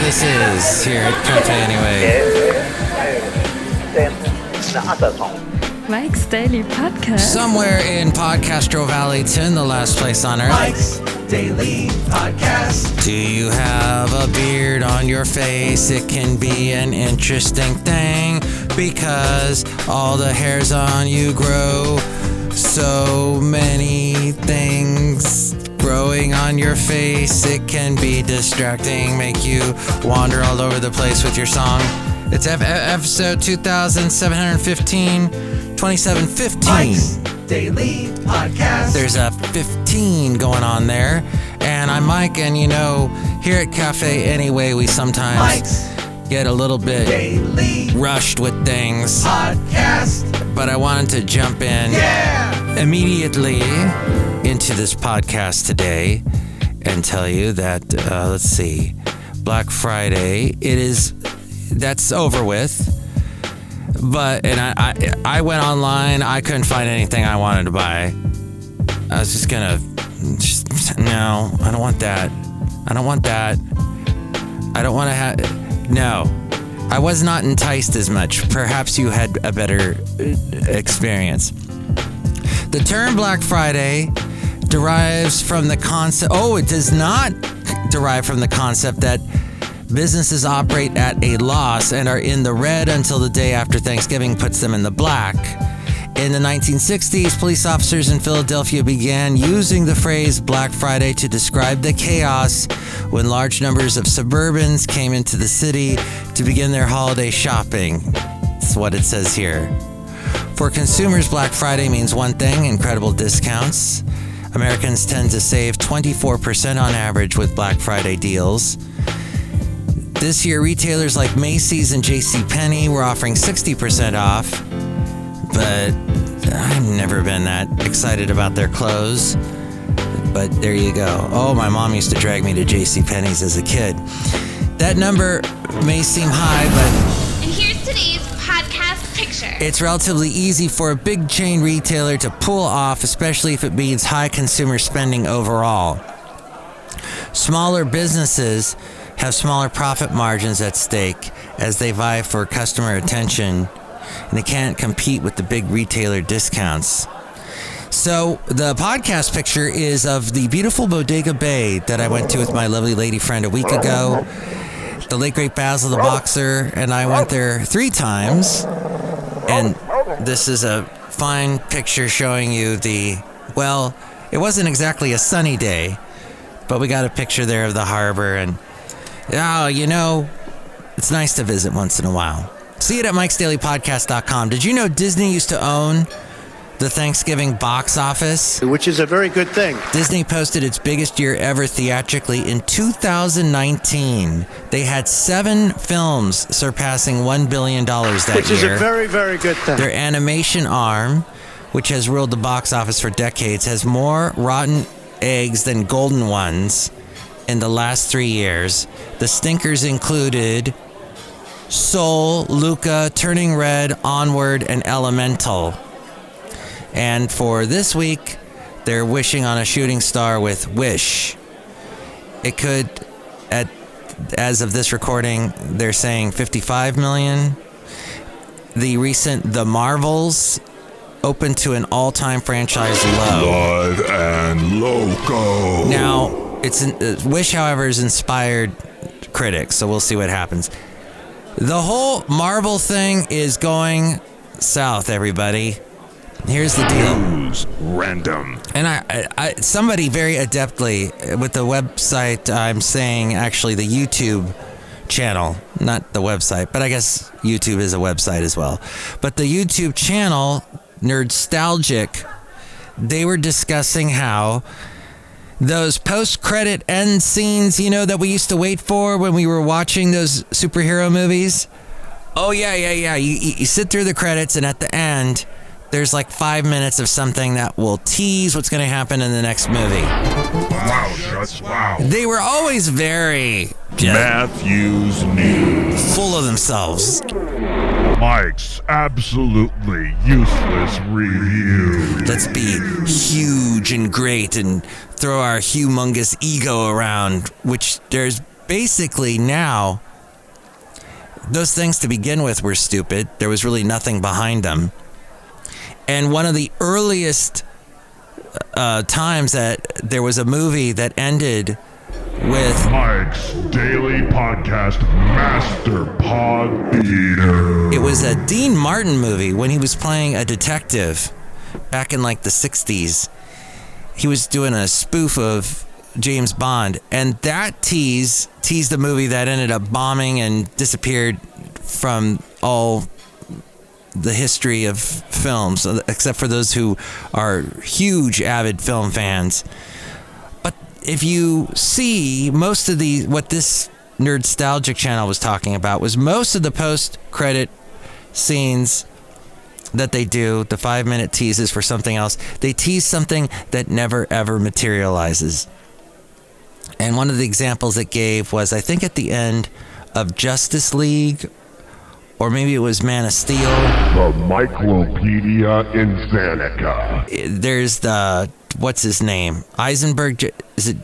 this is here at Café Anyway. Mike's Daily Podcast. Somewhere in Podcastro Valleyton, the last place on earth. Mike's Daily Podcast. Do you have a beard on your face? It can be an interesting thing because all the hairs on you grow. So many things growing on your face. It can be distracting, make you wander all over the place with your song. It's episode 2715, 2715. Mike's Daily Podcast. There's a 15 going on there. And I'm Mike, and you know, here at Café Anyway, we sometimes Mike's get a little bit Daily rushed with things. Podcast. But I wanted to jump in immediately into this podcast today and tell you that, let's see, Black Friday, that's over with. But, and I went online, I couldn't find anything I wanted to buy. I was just gonna, no, I don't want that. I don't want that. I don't want to have, no. I was not enticed as much. Perhaps you had a better experience. The term Black Friday derives from the concept, it does not derive from the concept that businesses operate at a loss and are in the red until the day after Thanksgiving puts them in the black. In the 1960s, police officers in Philadelphia began using the phrase Black Friday to describe the chaos when large numbers of suburbans came into the city to begin their holiday shopping. That's what it says here. For consumers, Black Friday means one thing: incredible discounts. Americans tend to save 24% on average with Black Friday deals. This year, retailers like Macy's and JCPenney were offering 60% off, but I've never been that excited about their clothes. But there you go. Oh, my mom used to drag me to JCPenney's as a kid. That number may seem high, but... And here's today's podcast picture. It's relatively easy for a big chain retailer to pull off, especially if it means high consumer spending overall. Smaller businesses have smaller profit margins at stake as they vie for customer attention, and they can't compete with the big retailer discounts. So the podcast picture is of the beautiful Bodega Bay that I went to with my lovely lady friend a week ago. The late great Basil the Boxer and I went there 3 times, and this is a fine picture showing you it wasn't exactly a sunny day, but we got a picture there of the harbor, and it's nice to visit once in a while. See it at mikesdailypodcast.com. Did you know Disney used to own the Thanksgiving box office? Which is a very good thing. Disney posted its biggest year ever theatrically in 2019. They had 7 films surpassing $1 billion that year. Which is a very, very good thing. Their animation arm, which has ruled the box office for decades, has more rotten eggs than golden ones in the last 3 years. The stinkers included Soul, Luca, Turning Red, Onward, and Elemental. And for this week, they're wishing on a shooting star with Wish. It could, as of this recording, they're saying 55 million. The recent The Marvels opened to an all-time franchise low. Blood and Loco. Now, Wish, however, has inspired critics, so we'll see what happens. The whole Marvel thing is going south, everybody. Here's the deal. News random. And I somebody very adeptly with the website, I'm saying actually the YouTube channel, not the website, but I guess YouTube is a website as well. But the YouTube channel, Nerdstalgic, they were discussing how those post-credit end scenes, that we used to wait for when we were watching those superhero movies. Oh, yeah. You sit through the credits, and at the end, there's like 5 minutes of something that will tease what's going to happen in the next movie. Wow. They were always very... Matthew's News. Full of themselves. Mike's absolutely useless review. Let's be huge and great and throw our humongous ego around, which there's basically now, those things to begin with were stupid. There was really nothing behind them. And one of the earliest times that there was a movie that ended with Mike's Daily Podcast Master Pod Theater. It was a Dean Martin movie when he was playing a detective back in like the 60s. He was doing a spoof of James Bond, and that teased the movie that ended up bombing and disappeared from all the history of films, except for those who are huge avid film fans. But if you see most of what this Nerdstalgic channel was talking about was most of the post-credit scenes that they do, the 5-minute teases for something else. They tease something that never ever materializes. And one of the examples it gave was, I think at the end of Justice League, or maybe it was Man of Steel. The Myclopedia Insantica. There's what's his name? Eisenberg, is it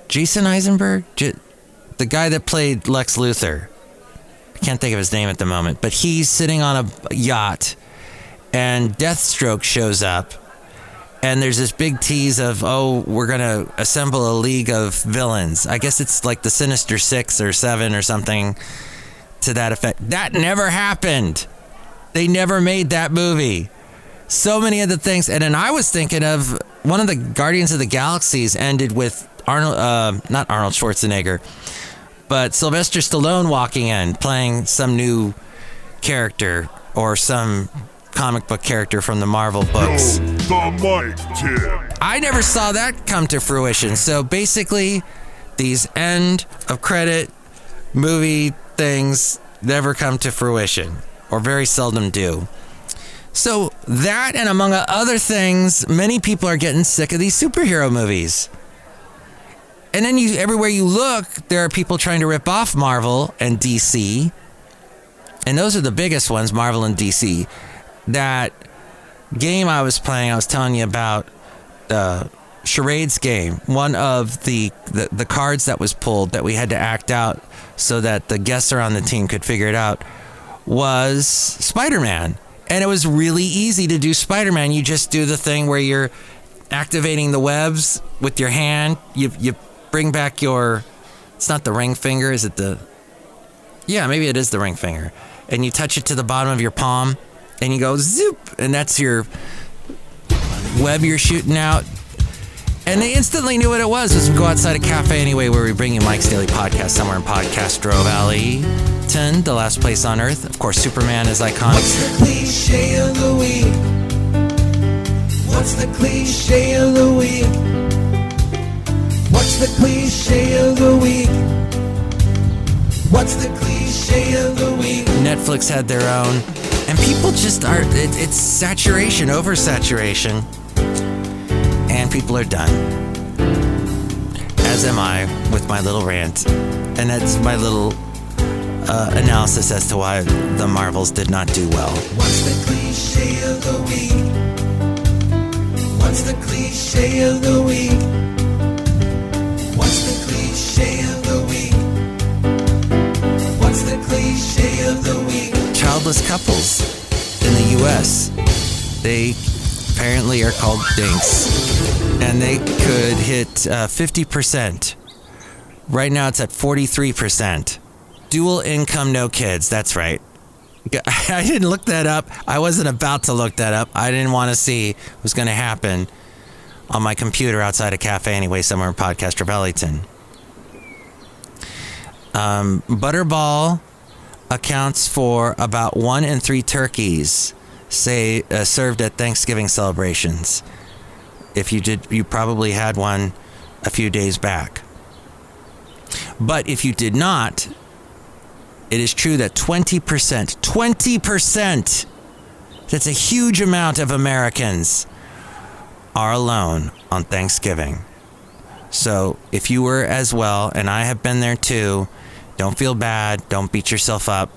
Jason Eisenberg? The guy that played Lex Luthor. I can't think of his name at the moment, but he's sitting on a yacht and Deathstroke shows up. And there's this big tease of, we're going to assemble a league of villains. I guess it's like the Sinister Six or Seven or something to that effect. That never happened. They never made that movie. So many of the things. And then I was thinking of one of the Guardians of the Galaxies ended with not Arnold Schwarzenegger, but Sylvester Stallone walking in, playing some new character or some comic book character from the Marvel books. The Mike Tip. I never saw that come to fruition. So basically, these end of credit movie things never come to fruition, or very seldom do. So that, and among other things, many people are getting sick of these superhero movies. And then everywhere you look, there are people trying to rip off Marvel and DC. And those are the biggest ones, Marvel and DC. That game I was playing, I was telling you about, the charades game. One of the cards that was pulled that we had to act out so that the guesser on the team could figure it out was Spider-Man. And it was really easy to do Spider-Man. You just do the thing where you're activating the webs with your hand. You bring back it's not the ring finger, is it yeah, maybe it is the ring finger. And you touch it to the bottom of your palm. And you go zoop, and that's your web you're shooting out. And they instantly knew what it was. Let's go outside of Café Anyway, where we bring you Mike's Daily Podcast somewhere in Podcastro Valley. 10, the last place on Earth. Of course, Superman is iconic. What's the cliche of the week? What's the cliche of the week? What's the cliche of the week? What's the cliche of the week? Netflix had their own. And people just are, it's saturation, oversaturation. And people are done. As am I with my little rant. And that's my little analysis as to why the Marvels did not do well. What's the cliche of the week? What's the cliche of the week? What's the cliche of the week? What's the cliche of the week? Childless couples in the U.S., they apparently are called dinks, and they could hit 50%. Right now it's at 43%. Dual income, no kids. That's right. I didn't look that up. I wasn't about to look that up. I didn't want to see what was going to happen on my computer outside a cafe anyway, somewhere in Podcaster Valleyton. Butterball accounts for about 1 in 3 turkeys served at Thanksgiving celebrations. If you did, you probably had one a few days back. But if you did not, it is true that 20%, that's a huge amount of Americans are alone on Thanksgiving. So if you were as well, and I have been there too, don't feel bad. Don't beat yourself up.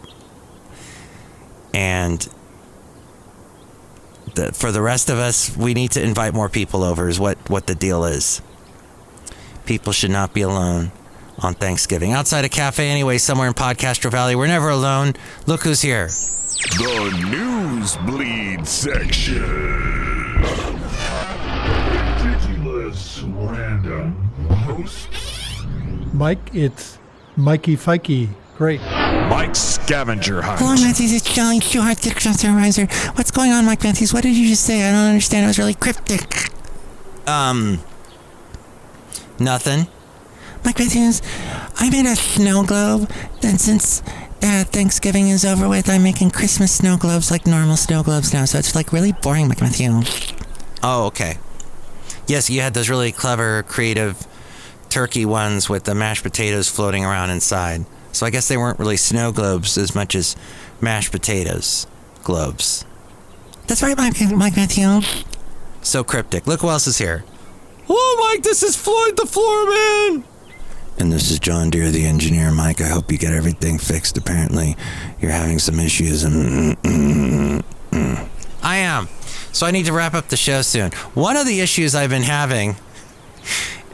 And for the rest of us, we need to invite more people over is what the deal is. People should not be alone on Thanksgiving. Outside of Café Anyway, somewhere in Podcaster Valley. We're never alone. Look who's here. The Newsbleed section. Ridiculous random posts. Mike, it's Mikey Fikey. Great. Mike's scavenger hunt. Hello, Matthews. It's Chely Shoehart, the supervisor. What's going on, Mike Matthews? What did you just say? I don't understand. It was really cryptic. Nothing. Mike Matthews, I made a snow globe. Then since Thanksgiving is over with, I'm making Christmas snow globes like normal snow globes now. So it's like really boring, Mike Matthews. Oh, okay. Yes, you had those really clever, creative turkey ones with the mashed potatoes floating around inside. So I guess they weren't really snow globes as much as mashed potatoes globes. That's right, Mike Matthews. So cryptic. Look who else is here. Hello, Mike. This is Floyd the Floorman. And this is John Deere, the engineer. Mike, I hope you get everything fixed. Apparently, you're having some issues. I am. So I need to wrap up the show soon. One of the issues I've been having,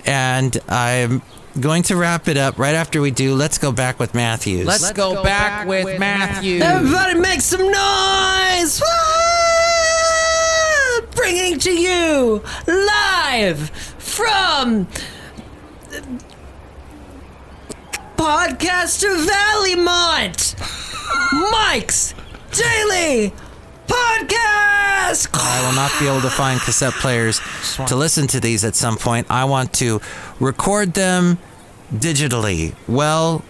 and I'm going to wrap it up right after we do Let's Go Back with Matthews. Let's go back with Matthews. Everybody make some noise! Woo! Bringing to you live from Podcaster Valley Mont, Mike's Daily Podcast. I will not be able to find cassette players to listen to these at some point. I want to record them digitally. Well,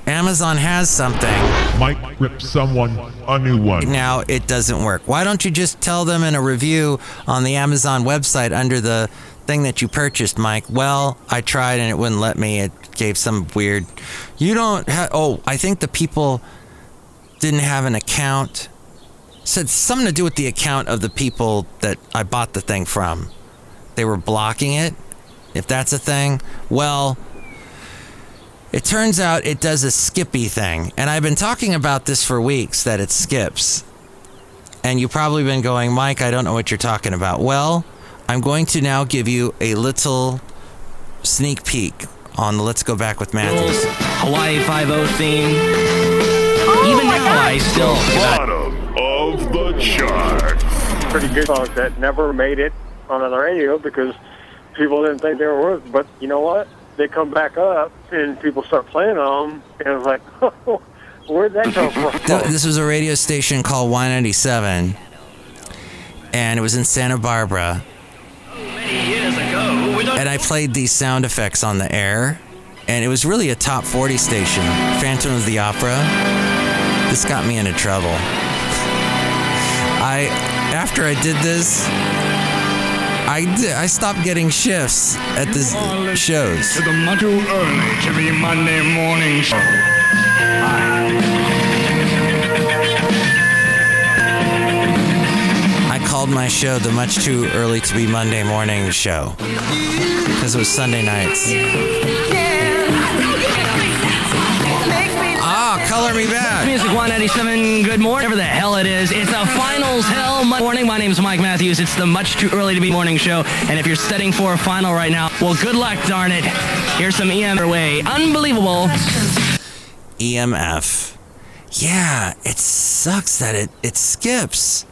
Amazon has something. Mike ripped someone a new one. Now it doesn't work. Why don't you just tell them in a review on the Amazon website under the thing that you purchased, Mike? Well, I tried and it wouldn't let me. It gave some weird... You don't have... Oh, I think the people didn't have an account. Said something to do with the account of the people that I bought the thing from. They were blocking it, if that's a thing. Well, it turns out it does a skippy thing. And I've been talking about this for weeks, that it skips. And you've probably been going, Mike, I don't know what you're talking about. Well, I'm going to now give you a little sneak peek on the Let's Go Back with Matthews. Hawaii 5-0 theme. Even now, I still... Bottom of the chart. Pretty good songs that never made it on the radio because people didn't think they were worth it. But you know what? They come back up and people start playing them, and it's like, oh, where'd that come from? This was a radio station called Y97, and it was in Santa Barbara. And I played these sound effects on the air, and it was really a top 40 station. Phantom of the Opera. This got me into trouble. After I did this, I stopped getting shifts at the shows. To the much too early to be Monday morning show. I called my show the Much Too Early to Be Monday Morning Show because it was Sunday nights. Color me back. Music 197, good morning, whatever the hell it is. It's a finals hell morning. My name is Mike Matthews. It's the Much Too Early to Be morning show. And if you're studying for a final right now, well, good luck, darn it. Here's some EMF way. Unbelievable. EMF. Yeah, it sucks that it skips.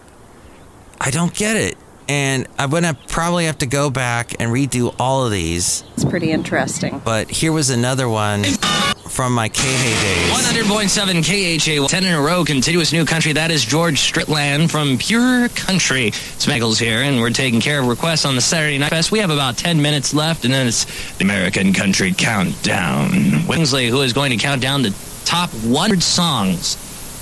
I don't get it. And I'm going to probably have to go back and redo all of these. It's pretty interesting. But here was another one from my KHA days. 100.7 KHA, 10 in a row, continuous new country. That is George Stritland from Pure Country. Smeggles here, and we're taking care of requests on the Saturday Night Fest. We have about 10 minutes left, and then it's the American Country Countdown. Winsley, who is going to count down the top 100 songs.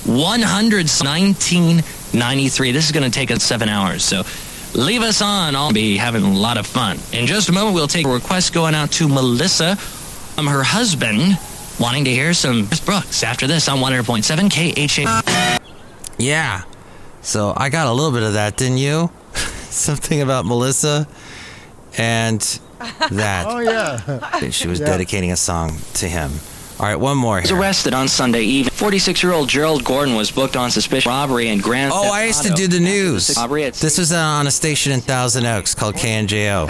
1993. This is going to take us 7 hours, so leave us on. I'll be having a lot of fun. In just a moment, we'll take a request going out to Melissa from her husband, wanting to hear some Chris Brooks. After this on 100.7 KHA. Yeah. So I got a little bit of that, didn't you? Something about Melissa and that. Oh, yeah. She was dedicating a song to him. All right, one more here. Was arrested on Sunday evening. 46-year-old Gerald Gordon was booked on suspicion of robbery and grand theft. Oh, I used to do the news. This was on a station in Thousand Oaks called KNJO.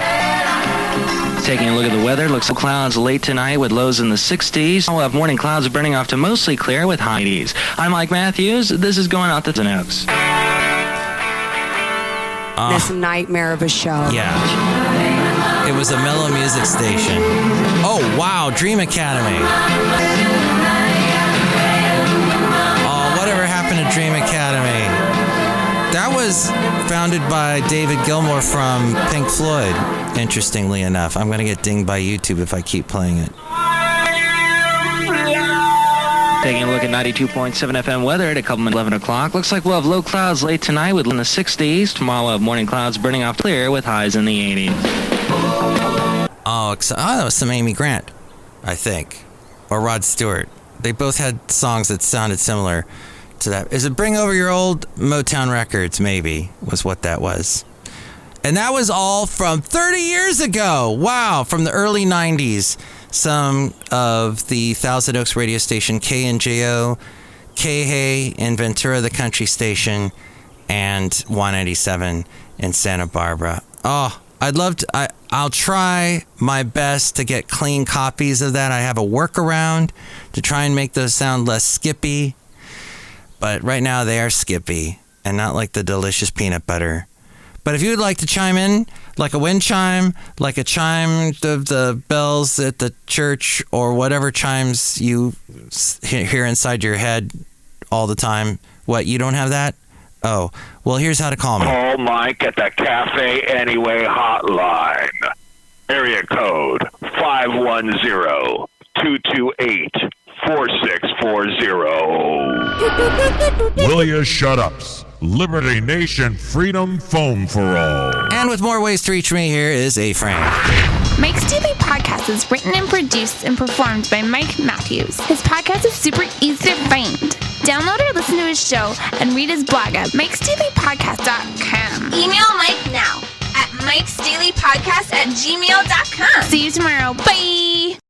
Taking a look at the weather, looks like clouds late tonight with lows in the 60s. We'll have morning clouds burning off to mostly clear with high 80s. I'm Mike Matthews. This is Going Out the Notes. This nightmare of a show. Yeah. It was a mellow music station. Oh, wow. Dream Academy. Oh, whatever happened to Dream Academy? That was founded by David Gilmour from Pink Floyd, interestingly enough. I'm going to get dinged by YouTube if I keep playing it. Taking a look at 92.7 FM weather at a couple minutes 11 o'clock. Looks like we'll have low clouds late tonight with in the 60s. Tomorrow we'll have morning clouds burning off clear with highs in the 80s. Oh, that was some Amy Grant, I think. Or Rod Stewart. They both had songs that sounded similar to that. Is it Bring Over Your Old Motown Records, maybe, was what that was. And that was all from 30 years ago. Wow, from the early 90s. Some of the Thousand Oaks radio station, KNJO, K-Hay in Ventura, the country station, and 197 in Santa Barbara. Oh, I'd love to, I'll try my best to get clean copies of that. I have a workaround to try and make those sound less skippy. But right now they are skippy and not like the delicious peanut butter. But if you would like to chime in, like a wind chime, like a chime of the bells at the church, or whatever chimes you hear inside your head all the time. What, you don't have that? Oh, well, here's how to call me. Call Mike at the Café Anyway hotline. Area code 510-228-4640. Will you shut ups? Liberty Nation Freedom Foam for All. And with more ways to reach me, here is A-Frame. Mike's Daily Podcast is written and produced and performed by Mike Matthews. His podcast is super easy to find. Download or listen to his show and read his blog at mikesdailypodcast.com. Email Mike now at mikesdailypodcast@gmail.com. See you tomorrow. Bye!